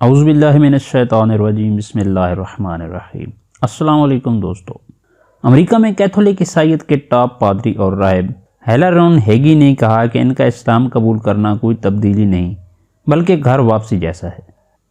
اعوذ باللہ من الشیطان الرجیم بسم اللہ الرحمن الرحیم۔ السلام علیکم دوستو۔ امریکہ میں کیتھولک عیسائیت کے ٹاپ پادری اور راہب ہیلارون ہیگی نے کہا کہ ان کا اسلام قبول کرنا کوئی تبدیلی نہیں بلکہ گھر واپسی جیسا ہے،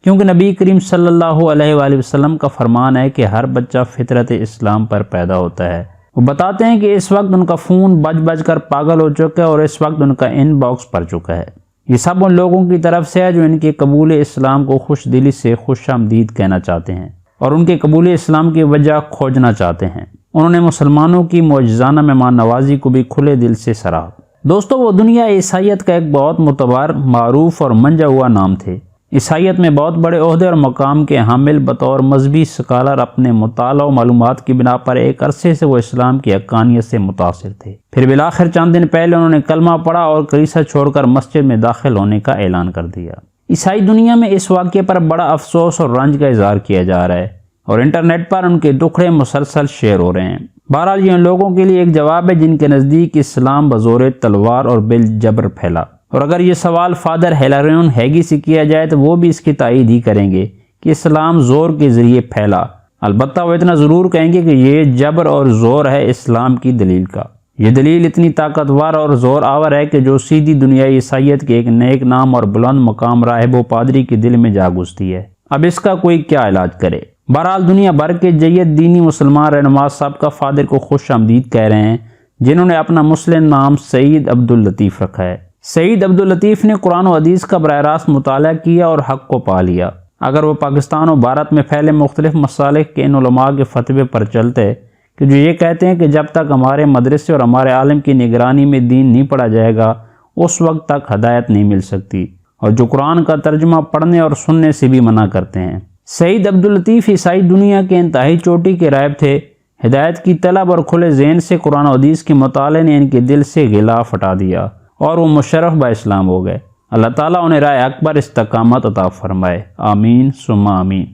کیونکہ نبی کریم صلی اللہ علیہ وآلہ وسلم کا فرمان ہے کہ ہر بچہ فطرت اسلام پر پیدا ہوتا ہے۔ وہ بتاتے ہیں کہ اس وقت ان کا فون بج بج کر پاگل ہو چکا ہے اور اس وقت ان کا ان باکس بھر چکا ہے۔ یہ سب ان لوگوں کی طرف سے ہے جو ان کے قبول اسلام کو خوش دلی سے خوش آمدید کہنا چاہتے ہیں اور ان کے قبول اسلام کی وجہ کھوجنا چاہتے ہیں۔ انہوں نے مسلمانوں کی معجزانہ مہمان نوازی کو بھی کھلے دل سے سراہا۔ دوستو، وہ دنیا عیسائیت کا ایک بہت معتبر، معروف اور منجا ہوا نام تھے۔ عیسائیت میں بہت بڑے عہدے اور مقام کے حامل بطور مذہبی سکالر اپنے مطالعہ و معلومات کی بنا پر ایک عرصے سے وہ اسلام کی حقانیت سے متاثر تھے۔ پھر بالآخر چند دن پہلے انہوں نے کلمہ پڑھا اور کلیسا چھوڑ کر مسجد میں داخل ہونے کا اعلان کر دیا۔ عیسائی دنیا میں اس واقعے پر بڑا افسوس اور رنج کا اظہار کیا جا رہا ہے اور انٹرنیٹ پر ان کے دکھڑے مسلسل شیئر ہو رہے ہیں۔ بہرحال یہ ان لوگوں کے لیے ایک جواب ہے جن کے نزدیک اسلام بزور تلوار اور بالجبر پھیلا، اور اگر یہ سوال فادر ہیلارون ہیگی سے کیا جائے تو وہ بھی اس کی تائید ہی کریں گے کہ اسلام زور کے ذریعے پھیلا۔ البتہ وہ اتنا ضرور کہیں گے کہ یہ جبر اور زور ہے اسلام کی دلیل کا۔ یہ دلیل اتنی طاقتور اور زور آور ہے کہ جو سیدھی دنیائی عیسائیت کے ایک نیک نام اور بلند مقام راہب و پادری کے دل میں جا گھستی ہے۔ اب اس کا کوئی کیا علاج کرے؟ بہرحال دنیا بھر کے جید دینی مسلمان رہنما سب کا فادر کو خوش آمدید کہہ رہے ہیں، جنہوں نے اپنا مسلم نام سعید عبداللطیف رکھا ہے۔ سعید عبداللطیف نے قرآن و حدیث کا براہ راست مطالعہ کیا اور حق کو پا لیا۔ اگر وہ پاکستان و بھارت میں پھیلے مختلف مسالک کے ان علماء کے فتوے پر چلتے کہ جو یہ کہتے ہیں کہ جب تک ہمارے مدرسے اور ہمارے عالم کی نگرانی میں دین نہیں پڑھا جائے گا اس وقت تک ہدایت نہیں مل سکتی، اور جو قرآن کا ترجمہ پڑھنے اور سننے سے بھی منع کرتے ہیں۔ سعید عبداللطیف عیسائی دنیا کے انتہائی چوٹی کے راہب تھے۔ ہدایت کی طلب اور کھلے ذہن سے قرآن و حدیث کے مطالعے نے ان کے دل سے غلاف ہٹا دیا اور وہ مشرف با اسلام ہو گئے۔ اللہ تعالیٰ انہیں راہ حق پر استقامت عطا فرمائے، آمین ثم آمین۔